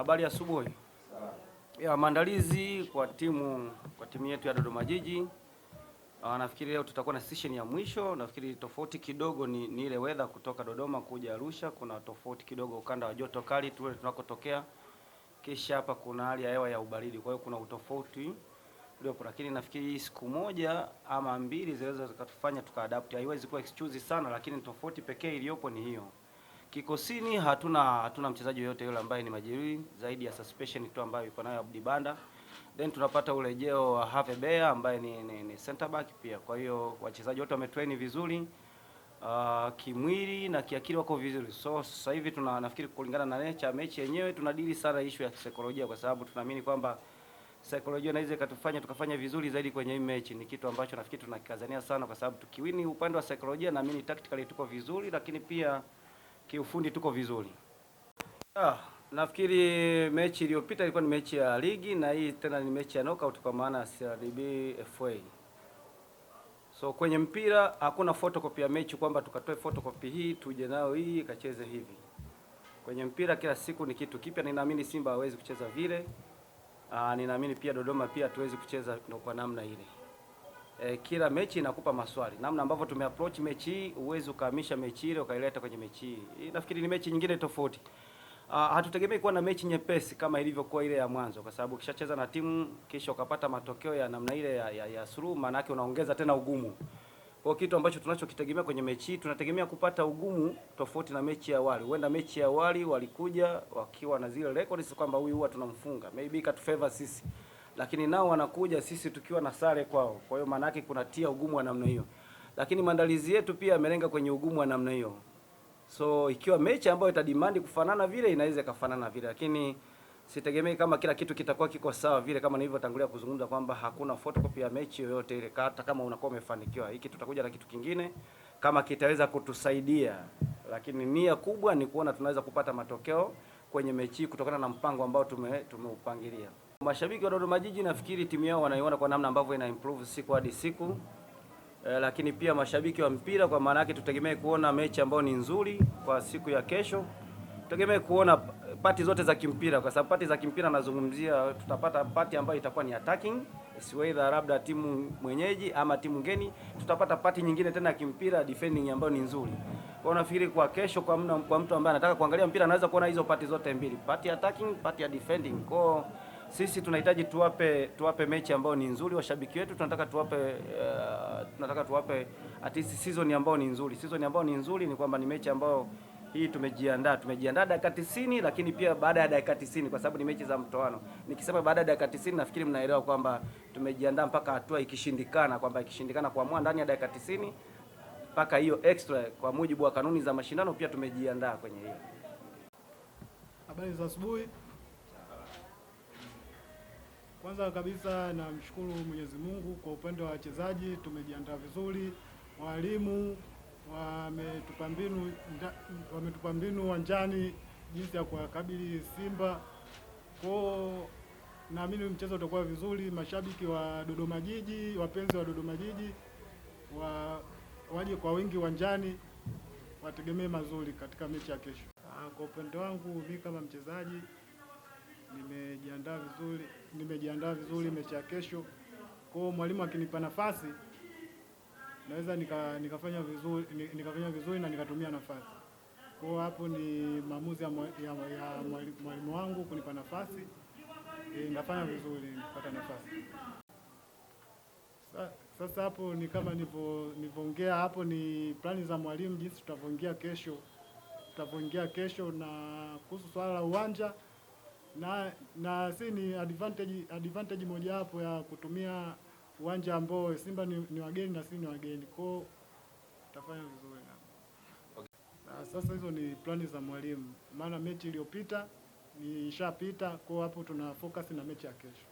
Habari ya asubuhi. Ya maandalizi kwa timu yetu ya Dodoma Jiji. Nafikiri leo tutakuwa na session ya mwisho. Nafikiri tofauti kidogo ni ile weather kutoka Dodoma kuja Arusha. Kuna tofauti kidogo ukanda wa joto kali tu tunakotokea. Kisha hapa kuna hali ya hewa ya ubaridi. Kwa hiyo kuna utofauti uliopo, lakini nafikiri siku moja ama mbili zinaweza zikatufanya tukaadapt. Haiwezi kuwa excuse sana, lakini tofauti pekee iliyopo ni hiyo. Kikosini hatuna mchezaji yoyote yule ambaye ni majeruhi zaidi ya suspension tu ambayo yuko nayo Abdi Banda. Then tunapata urejeo wa Have Bea ambaye ni center back pia. Kwa hiyo wachezaji wote wametrain vizuri, kimwili na kiakili wako vizuri. So sasa hivi nafikiri kulingana na nature mechi yenyewe tunadili sana issue ya kisaikolojia, kwa sababu tunaamini kwamba saikolojia inaweza ikatufanya tukafanya vizuri zaidi kwenye hii mechi. Ni kitu ambacho nafikiri tunakikazania sana, kwa sababu tukiwini upande wa saikolojia naamini tactically tuko vizuri, lakini pia kiufundi tuko vizuri. Nafikiri mechi iliyopita ilikuwa ni mechi ya ligi na hii tena ni mechi ya knockout kwa maana ya CRDB FA. So kwenye mpira hakuna photocopy ya mechi kwamba tukatoe photocopy hii tuje nayo hii ikacheze hivi. Kwenye mpira kila siku ni kitu kipya, na ninaamini Simba hawezi kucheza vile. Ninaamini pia Dodoma pia hatuwezi kucheza kwa namna ile. Kila mechi inakupa maswali. Namna ambavyo tumeapproach mechi hii, uwezo ukahamisha mechi ile ukaileta kwenye mechi hii. Nafikiri ni mechi nyingine tofauti. Hatutegemei kuwa na mechi nyepesi kama ilivyokuwa ile ya mwanzo, kwa sababu ukishacheza na timu kisha ukapata matokeo ya namna ile ya suluhu, maana yake unaongeza tena ugumu. Kwa kitu ambacho tunachokitegemea kwenye mechi hii, tunategemea kupata ugumu tofauti na mechi ya awali. Huenda mechi ya awali walikuja wakiwa na zile records kwamba huyu huwa tunamfunga, maybe ikatufavor sisi, lakini nao wanakuja sisi tukiwa na sare kwao. Kwa hiyo maana yake kunatia ugumu wa namna hiyo, lakini maandalizi yetu pia yamelenga kwenye ugumu wa namna hiyo. So ikiwa mechi ambayo itademand kufanana vile, inaweza kufanana vile, lakini sitegemei kama kila kitu kitakuwa kiko sawa vile, kama nilivyotangulia kuzungumza kwamba hakuna photocopy ya mechi yoyote ile. Hata kama unakuwa umefanikiwa, hiki tutakuja na kitu kingine kama kitaweza kutusaidia, lakini nia kubwa ni kuona tunaweza kupata matokeo kwenye mechi kutokana na mpango ambao tumeupangilia. Mashabiki wa Dodoma Jiji nafikiri timu yao wanaiona kwa namna ambavyo ina improve siku hadi siku. Lakini pia mashabiki wa mpira, kwa maana yake tutegemee kuona mechi ambayo ni nzuri kwa siku ya kesho. Tutegemee kuona pati zote za kimpira, kwa sababu pati za kimpira nazungumzia, tutapata pati ambayo itakuwa ni attacking, isiwe labda timu mwenyeji ama timu ngeni. Tutapata pati nyingine tena ya kimpira defending ambayo ni nzuri. Kwa nafikiri kwa kesho, kwa mtu ambaye anataka kuangalia mpira anaweza kuona hizo pati zote mbili, pati attacking, pati ya defending. Kwa sisi tunahitaji tuwape mechi ambayo ni nzuri washabiki wetu. Tunataka tuwape at least season ambayo ni nzuri. Season ambayo ni nzuri ni kwamba ni mechi ambayo hii tumejiandaa dakika 90, lakini pia baada ya dakika 90, kwa sababu ni mechi za mtoano. Nikisema baada ya dakika 90 nafikiri mnaelewa kwamba tumejiandaa mpaka hatua ikishindikana, kwamba ikishindikana kuamua ndani ya dakika 90 mpaka hiyo extra kwa mujibu wa kanuni za mashindano, pia tumejiandaa kwenye hiyo. Habari za asubuhi. Kwanza kabisa namshukuru Mwenyezi Mungu kwa upande wa wachezaji, tumejiandaa vizuri. Walimu wametupa mbinu uwanjani jinsi ya kuwakabili Simba. Kwa naamini mchezo utakuwa vizuri. Mashabiki wa Dodoma Jiji, wapenzi wa Dodoma Jiji waje kwa wingi uwanjani, wategemee mazuri katika mechi ya kesho. Kwa upande wangu mimi kama mchezaji nimejiandaa vizuri mechi ya kesho. Kwa mwalimu akinipa nafasi naweza nikafanya vizuri na nikatumia nafasi. Kwa hapo ni maamuzi ya mwalimu wangu kunipa nafasi. Nitafanya vizuri nikipata nafasi. Sasa hapo ni kama nilivyoongea hapo, ni plani za mwalimu jinsi tutavyoingia kesho na kuhusu swala la uwanja na si ni advantage moja hapo ya kutumia uwanja ambao Simba ni wageni na sisi ni wageni. Kwa tutafanya vizuri na sasa hizo ni plani za mwalimu, maana mechi iliyopita ishapita. Kwa hapo tuna focus na mechi ya kesho.